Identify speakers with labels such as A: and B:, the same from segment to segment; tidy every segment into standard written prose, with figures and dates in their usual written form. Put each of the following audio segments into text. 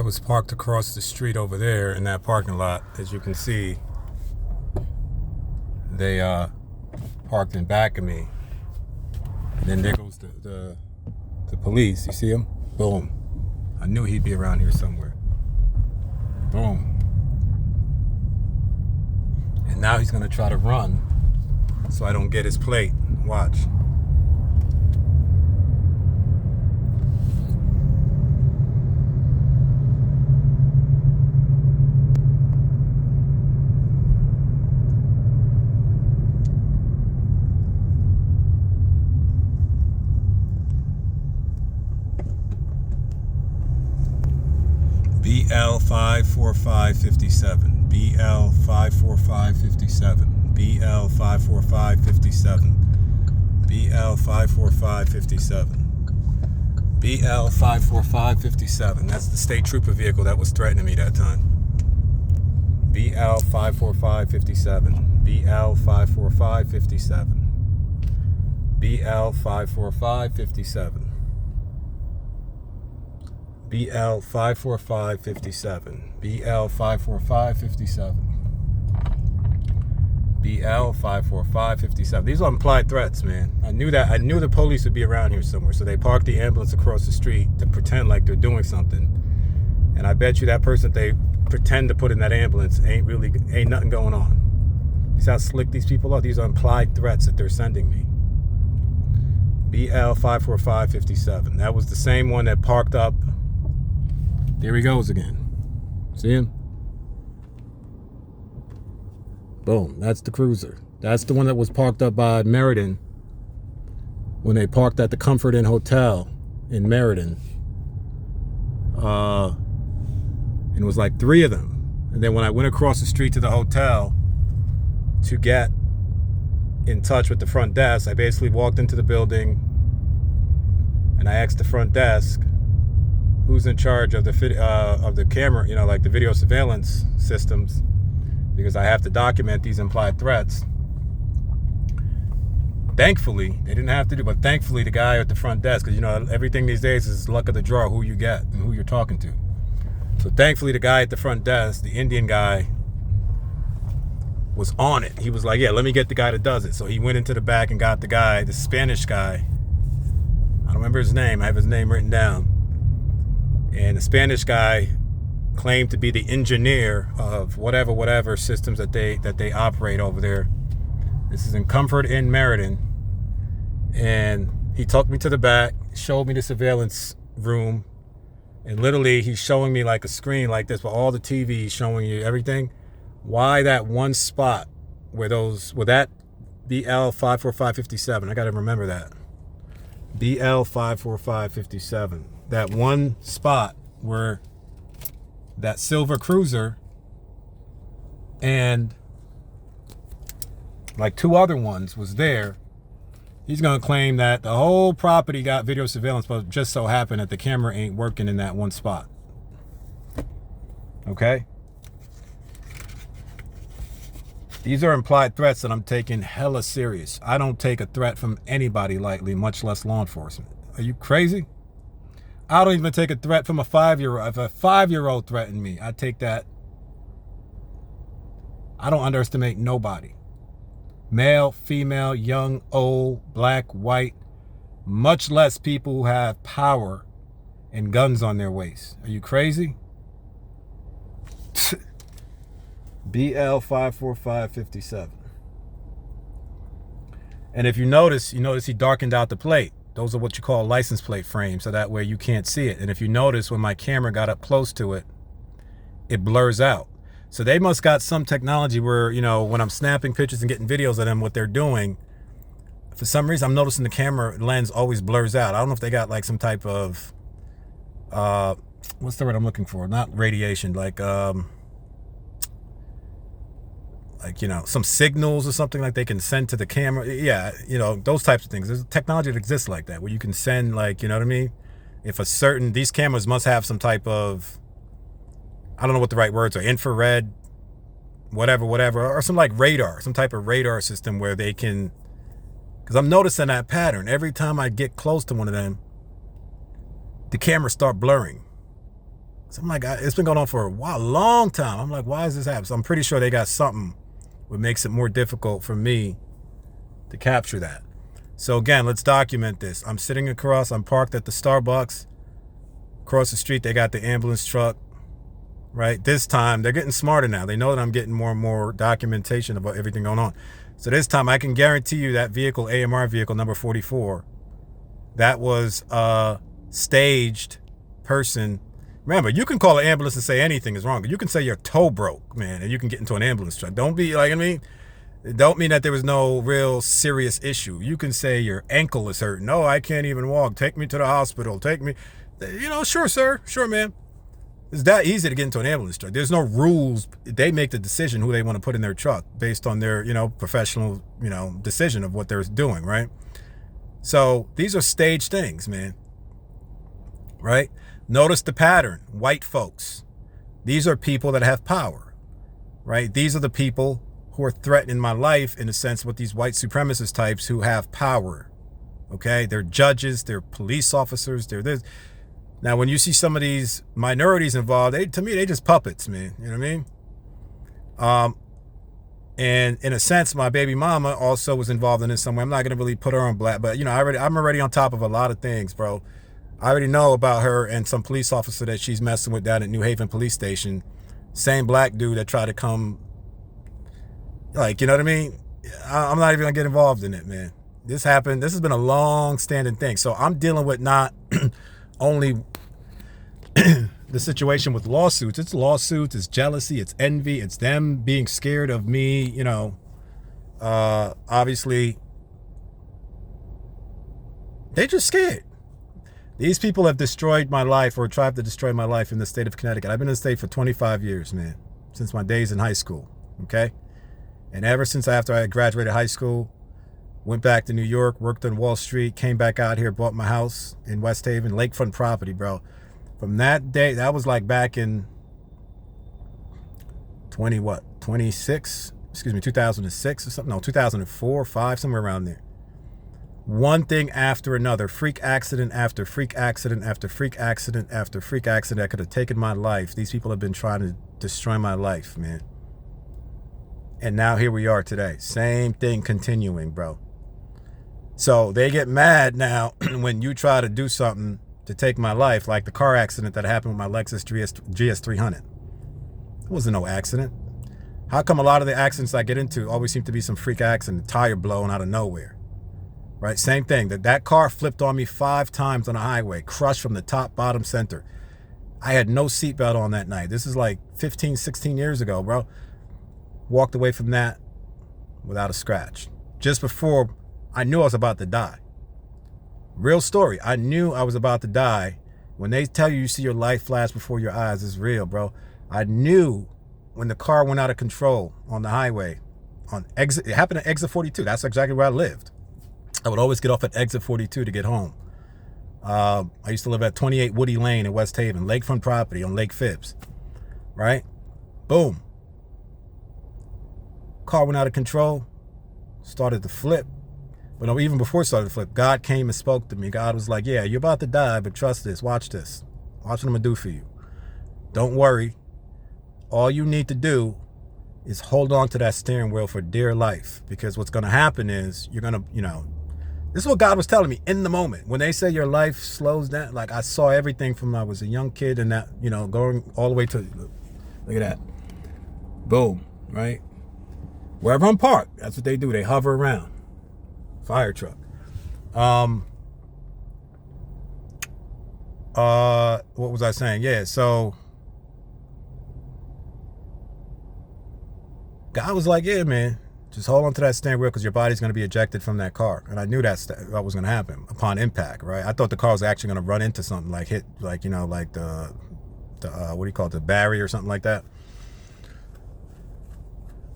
A: I was parked across the street over there in that parking lot. As you can see, they parked in back of me. And then there goes the police. You see him? Boom. I knew he'd be around here somewhere. Boom. And now he's gonna try to run so I don't get his plate. Watch. BL 54557. BL 54557. BL 54557. BL 54557. BL 54557. That's the state trooper vehicle that was threatening me that time. BL 54557. BL 54557. BL 54557. BL 54557. BL 54557. BL 54557. These are implied threats, man. I knew that. I knew the police would be around here somewhere, so they parked the ambulance across the street to pretend like they're doing something. And I bet you that person that they pretend to put in that ambulance ain't nothing going on. See how slick these people are? These are implied threats that they're sending me. BL 54557. That was the same one that parked up. There he goes again. See him? Boom. That's the cruiser. That's the one that was parked up by Meriden when they parked at the Comfort Inn Hotel in Meriden. And it was like 3 of them. And then when I went across the street to the hotel to get in touch with the front desk, I basically walked into the building and I asked the front desk, who's in charge of the camera, like the video surveillance systems, because I have to document these implied threats. Thankfully, they didn't have to do, but thankfully the guy at the front desk, because everything these days is luck of the draw, who you get and who you're talking to. So thankfully the guy at the front desk, the Indian guy, was on it. He was like, yeah, let me get the guy that does it. So he went into the back and got the guy, the Spanish guy. I don't remember his name. I have his name written down. And the Spanish guy claimed to be the engineer of whatever systems that they operate over there. This is in Comfort Inn Meriden. And he took me to the back, showed me the surveillance room, and literally he's showing me like a screen like this with all the TVs showing you everything. Why that one spot where that BL 54557, I gotta remember that. BL 54557. That one spot where that silver cruiser and like 2 other ones was there. He's going to claim that the whole property got video surveillance, but just so happened that the camera ain't working in that one spot. Okay? These are implied threats that I'm taking hella serious. I don't take a threat from anybody lightly, much less law enforcement. Are you crazy? I don't even take a threat from a 5-year-old. If a 5-year-old threatened me, I take that. I don't underestimate nobody. Male, female, young, old, black, white, much less people who have power and guns on their waist. Are you crazy? BL 54557. And if you notice he darkened out the plate. Those are what you call license plate frames, so that way you can't see it. And if you notice, when my camera got up close to it, it blurs out. So they must got some technology where, when I'm snapping pictures and getting videos of them, what they're doing, for some reason, I'm noticing the camera lens always blurs out. I don't know if they got like some type of, what's the word I'm looking for? Not radiation, some signals or something like they can send to the camera. Yeah, those types of things. There's technology that exists like that, where you can send, you know what I mean? If these cameras must have some type of, I don't know what the right words are, infrared, whatever, or some like radar, some type of radar system where they can, because I'm noticing that pattern. Every time I get close to one of them, the cameras start blurring. So I'm like, it's been going on for a while, long time. I'm like, why is this happening? So I'm pretty sure they got something that makes it more difficult for me to capture that. So again, let's document this. I'm sitting across, I'm parked at the Starbucks. Across the street, they got the ambulance truck, right? This time, they're getting smarter now. They know that I'm getting more and more documentation about everything going on. So this time, I can guarantee you that vehicle, AMR vehicle number 44, that was a staged person. Remember, you can call an ambulance and say anything is wrong. You can say your toe broke, man, and you can get into an ambulance truck. Don't be like, I mean, it don't mean that there was no real serious issue. You can say your ankle is hurt. No, I can't even walk. Take me to the hospital. Take me. You know, sure, sir. Sure, man. It's that easy to get into an ambulance truck. There's no rules. They make the decision who they want to put in their truck based on their, professional, decision of what they're doing, right? So these are staged things, man. Right? Notice the pattern. White folks. These are people that have power, right? These are the people who are threatening my life in a sense with these white supremacist types who have power. Okay? They're judges. They're police officers. They're this. Now, when you see some of these minorities involved, to me, they just puppets, man. You know what I mean? And in a sense, my baby mama also was involved in this somewhere. I'm not going to really put her on black, but, I'm already on top of a lot of things, bro. I already know about her and some police officer that she's messing with down at New Haven Police Station. Same black dude that tried to come, you know what I mean? I'm not even going to get involved in it, man. This happened. This has been a long-standing thing. So I'm dealing with not only the situation with lawsuits. It's lawsuits, it's jealousy, it's envy, it's them being scared of me, obviously they're just scared. These people have destroyed my life or tried to destroy my life in the state of Connecticut. I've been in the state for 25 years, man, since my days in high school, okay? And ever since after I graduated high school, went back to New York, worked on Wall Street, came back out here, bought my house in West Haven, lakefront property, bro. From that day, that was like back in 2006 or something. No, 2004, 5, somewhere around there. One thing after another, freak accident after freak accident after freak accident after freak accident that could have taken my life. These people have been trying to destroy my life, man. And now here we are today. Same thing continuing, bro. So they get mad now when you try to do something to take my life, like the car accident that happened with my Lexus GS300. It wasn't no accident. How come a lot of the accidents I get into always seem to be some freak accident, tire blowing out of nowhere? Right? Same thing. That car flipped on me 5 times on a highway, crushed from the top, bottom, center. I had no seatbelt on that night. This is like 15, 16 years ago, bro. Walked away from that without a scratch. Just before I knew I was about to die. Real story. I knew I was about to die. When they tell you see your life flash before your eyes, it's real, bro. I knew when the car went out of control on the highway. It happened at exit 42. That's exactly where I lived. I would always get off at exit 42 to get home. I used to live at 28 Woody Lane in West Haven, lakefront property on Lake Phibbs. Right? Boom. Car went out of control. Started to flip. But no, even before it started to flip, God came and spoke to me. God was like, yeah, you're about to die, but trust this. Watch this. Watch what I'm going to do for you. Don't worry. All you need to do is hold on to that steering wheel for dear life. Because what's going to happen is you're going to, this is what God was telling me in the moment. When they say your life slows down, like I saw everything from I was a young kid and that, going all the way to, look at that. Boom, right? Wherever I'm parked, that's what they do. They hover around. Fire truck. What was I saying? Yeah, so God was like, yeah, man, just hold on to that steering wheel because your body's going to be ejected from that car. And I knew that was going to happen upon impact, right? I thought the car was actually going to run into something, like hit, like the what do you call it, the barrier or something like that.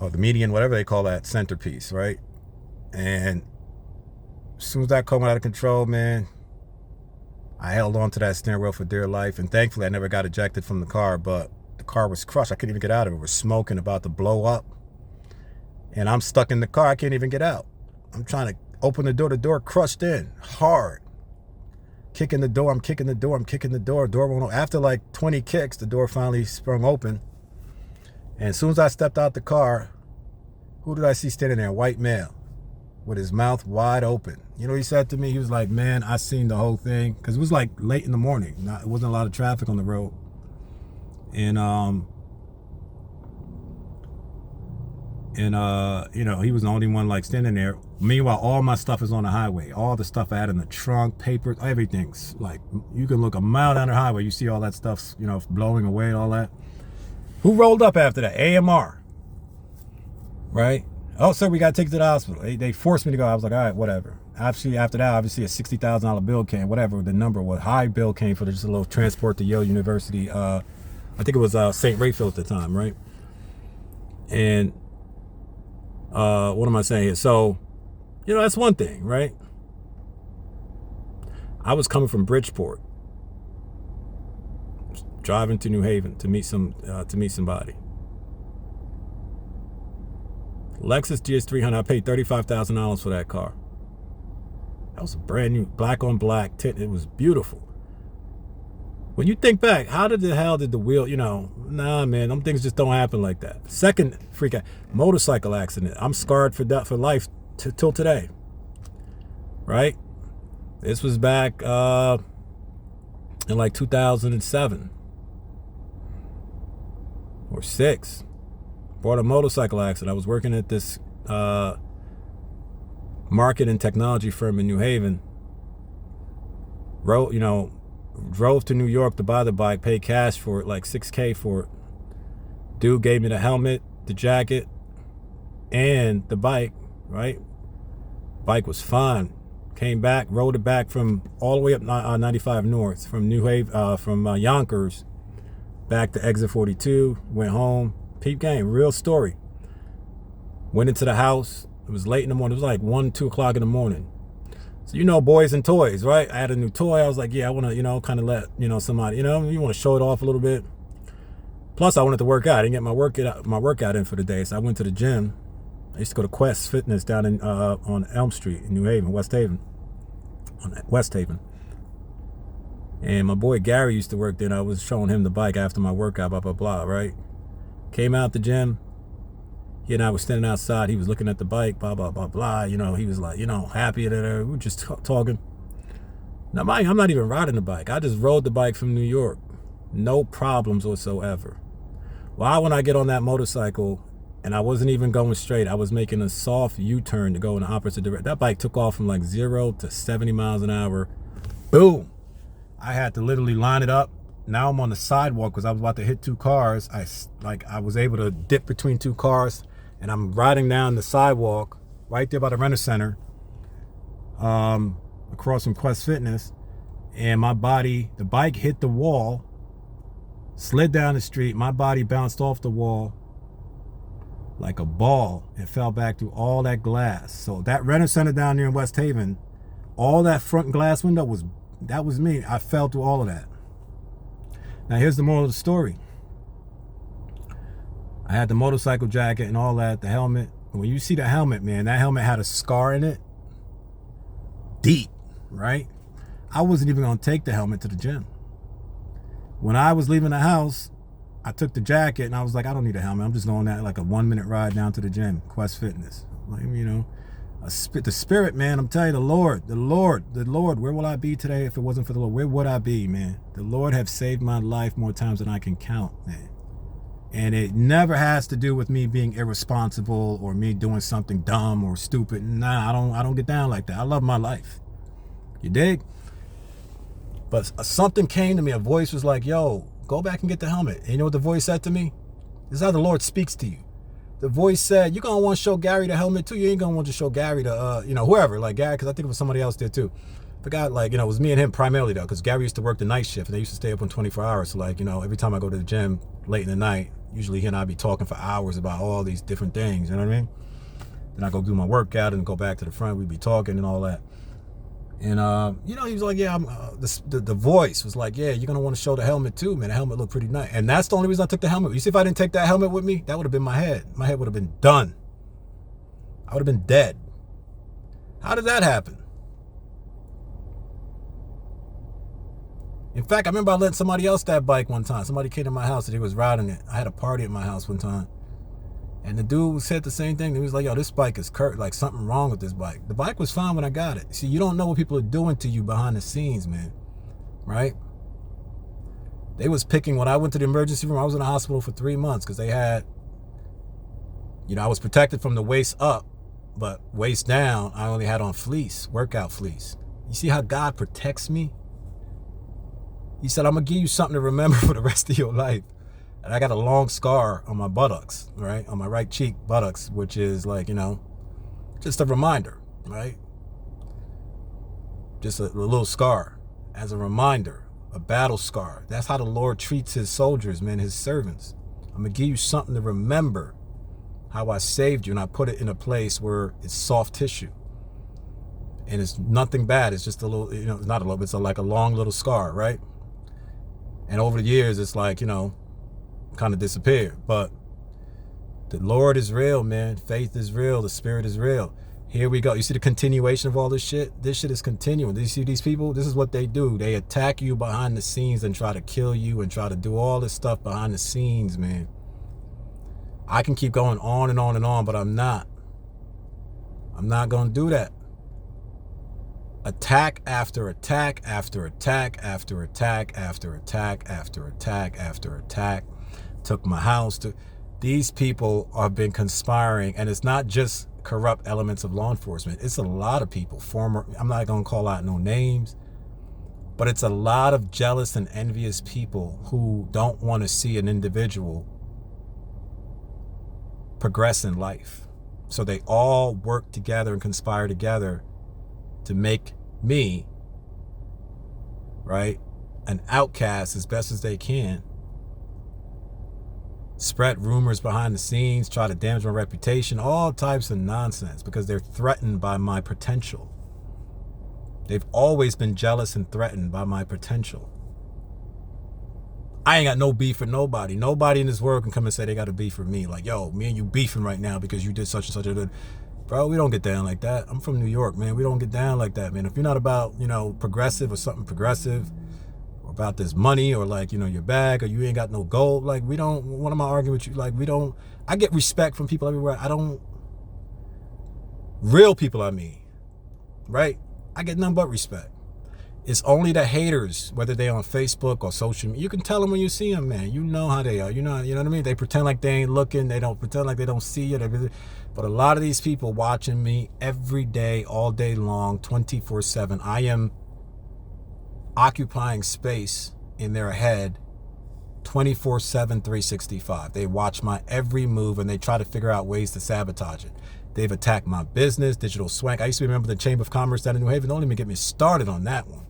A: Or the median, whatever they call that centerpiece, right? And as soon as that car went out of control, man, I held on to that steering wheel for dear life. And thankfully, I never got ejected from the car, but the car was crushed. I couldn't even get out of it. It was smoking, about to blow up. And I'm stuck in the car. I can't even get out. I'm trying to open the door crushed in, hard. kicking the door. I'm kicking the door. I'm kicking the door. Door won't open. After like 20 kicks, the door finally sprung open. And as soon as I stepped out the car, who did I see standing there? A white male with his mouth wide open. You know what he said to me? He was like, man, I seen the whole thing. Because it was like late in the morning. It wasn't a lot of traffic on the road. And, you know, he was the only one like standing there. Meanwhile, all my stuff is on the highway. All the stuff I had in the trunk, papers, everything's like, you can look a mile down the highway. You see all that stuff, you know, blowing away and all that. Who rolled up after that? AMR. Right? Oh, sir, we got to take you to the hospital. They forced me to go. I was like, all right, whatever. Actually, after that, obviously a $60,000 bill came, whatever the number was. High bill came for just a little transport to Yale University. I think it was St. Raphael at the time, right? And what am I saying here? So, you know, that's one thing, right? I was coming from Bridgeport, driving to New Haven to meet somebody. Lexus GS300. I paid $35,000 for that car. That was a brand new black on black tint. It was beautiful. When you think back, how did the hell did the wheel, you know, nah, man, them things just don't happen like that. Second freak out, motorcycle accident. I'm scarred for life till today, right? This was back in like 2007 or 6. Brought a motorcycle accident. I was working at this market and technology firm in New Haven. Drove to New York to buy the bike, paid cash for it, like $6K for it. Dude gave me the helmet, the jacket, and the bike, right? Bike was fine. Came back, rode it back from all the way up 95 North, from New Haven, from Yonkers, back to exit 42, went home. Peep game, real story. Went into the house. It was late in the morning. It was like 1, 2 o'clock in the morning. So, you know, boys and toys, right? I had a new toy. I was like, yeah, I want to, you know, kind of let, you know, somebody, you know, you want to show it off a little bit. Plus, I wanted to work out. I didn't get my workout in for the day. So I went to the gym. I used to go to Quest Fitness down in on Elm Street in New Haven, West Haven. And my boy Gary used to work there. And I was showing him the bike after my workout, blah, blah, blah, right? Came out the gym. He and I were standing outside. He was looking at the bike, blah, blah, blah, blah. You know, he was like, you know, happy that we were just talking. Now, I'm not even riding the bike. I just rode the bike from New York. No problems whatsoever. Why, when I get on that motorcycle, and I wasn't even going straight, I was making a soft U-turn to go in the opposite direction. That bike took off from like 0 to 70 miles an hour. Boom. I had to literally line it up. Now I'm on the sidewalk because I was about to hit 2 cars. I was able to dip between 2 cars, and I'm riding down the sidewalk right there by the Renner Center, across from Quest Fitness, and the bike hit the wall, slid down the street. My body bounced off the wall like a ball and fell back through all that glass. So that Renner Center down there in West Haven, all that front glass window was me. I fell through all of that. Now, here's the moral of the story. I had the motorcycle jacket and all that, the helmet. When you see the helmet, man, that helmet had a scar in it. Deep, right? I wasn't even going to take the helmet to the gym. When I was leaving the house, I took the jacket and I was like, I don't need a helmet. I'm just going that like a 1-minute ride down to the gym, Quest Fitness. Like, you know, the spirit, man, I'm telling you, the Lord, where will I be today if it wasn't for the Lord? Where would I be, man? The Lord have saved my life more times than I can count, man. And it never has to do with me being irresponsible or me doing something dumb or stupid. Nah, I don't get down like that. I love my life. You dig? But something came to me. A voice was like, yo, go back and get the helmet. And you know what the voice said to me? This is how the Lord speaks to you. The voice said, you're going to want to show Gary the helmet too. You ain't going to want to show Gary the, whoever, like Gary, because I think it was somebody else there too. Forgot, like, it was me and him primarily though, because Gary used to work the night shift and they used to stay up on 24 hours. So like, every time I go to the gym late in the night, usually he and I be talking for hours about all these different things, you know what I mean? Then I go do my workout and go back to the front. We'd be talking and all that. And, he was like, yeah, the voice was like, yeah, you're going to want to show the helmet too, man. The helmet looked pretty nice. And that's the only reason I took the helmet. You see, if I didn't take that helmet with me, that would have been my head. My head would have been done. I would have been dead. How did that happen? In fact, I remember I lent somebody else that bike one time. Somebody came to my house and he was riding it. I had a party at my house one time. And the dude said the same thing. He was like, yo, this bike is like something wrong with this bike. The bike was fine when I got it. See, you don't know what people are doing to you behind the scenes, man. Right? They was picking, when I went to the emergency room, I was in the hospital for 3 months because they had, I was protected from the waist up, but waist down, I only had on fleece, workout fleece. You see how God protects me? He said, I'm going to give you something to remember for the rest of your life. And I got a long scar on my buttocks, right? On my right cheek buttocks, which is like, just a reminder, right? Just a little scar as a reminder, a battle scar. That's how the Lord treats his soldiers, man, his servants. I'm going to give you something to remember how I saved you, and I put it in a place where it's soft tissue. And it's nothing bad. It's just a little, it's not a little, it's like a long little scar, right? And over the years, it's like, kind of disappeared. But the Lord is real, man. Faith is real. The Spirit is real. Here we go. You see the continuation of all this shit? This shit is continuing. Do you see these people? This is what they do. They attack you behind the scenes and try to kill you and try to do all this stuff behind the scenes, man. I can keep going on and on and on, but I'm not. I'm not going to do that. Attack after attack after attack after attack after attack after attack after attack. Took my house. These people have been conspiring, and it's not just corrupt elements of law enforcement. It's a lot of people, I'm not going to call out no names, but it's a lot of jealous and envious people who don't want to see an individual progress in life. So they all work together and conspire together to make me, right, an outcast as best as they can. Spread rumors behind the scenes, try to damage my reputation, all types of nonsense because they're threatened by my potential. They've always been jealous and threatened by my potential. I ain't got no beef for nobody. Nobody in this world can come and say they got a beef for me. Like, yo, me and you beefing right now because you did such and such a good. Bro, we don't get down like that. I'm from New York, man. We don't get down like that, man. If you're not about, progressive or something progressive, or about this money, or like, your bag, or you ain't got no gold, like, we don't, what am I arguing with you? Like, we don't, I get respect from people everywhere. Real people, I mean, right? I get nothing but respect. It's only the haters, whether they're on Facebook or social media. You can tell them when you see them, man. You know how they are. You know what I mean? They pretend like they ain't looking. They don't pretend like they don't see you. But a lot of these people watching me every day, all day long, 24/7. I am occupying space in their head 24/7, 365. They watch my every move and they try to figure out ways to sabotage it. They've attacked my business, Digital Swank. I used to remember the Chamber of Commerce down in New Haven. Don't even get me started on that one.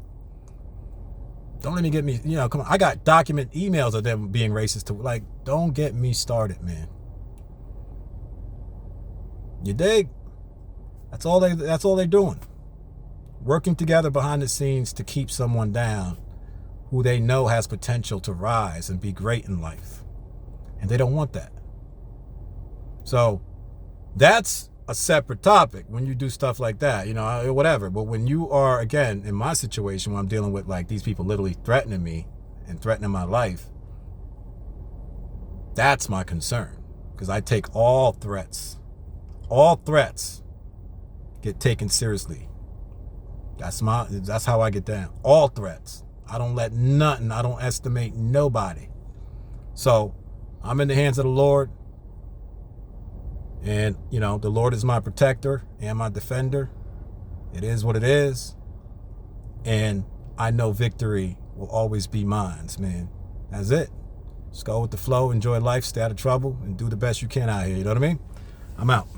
A: Don't let me get me, come on. I got document emails of them being racist don't get me started, man. You dig? That's all they're doing. Working together behind the scenes to keep someone down who they know has potential to rise and be great in life. And they don't want that. So that's a separate topic when you do stuff like that, whatever. But when you are, again, in my situation, when I'm dealing with like these people literally threatening me and threatening my life, that's my concern, because I take all threats get taken seriously. That's how I get down. All threats. I don't let nothing, I don't estimate nobody. So I'm in the hands of the Lord. And, the Lord is my protector and my defender. It is what it is. And I know victory will always be mine, man. That's it. Just go with the flow, enjoy life, stay out of trouble, and do the best you can out here. You know what I mean? I'm out.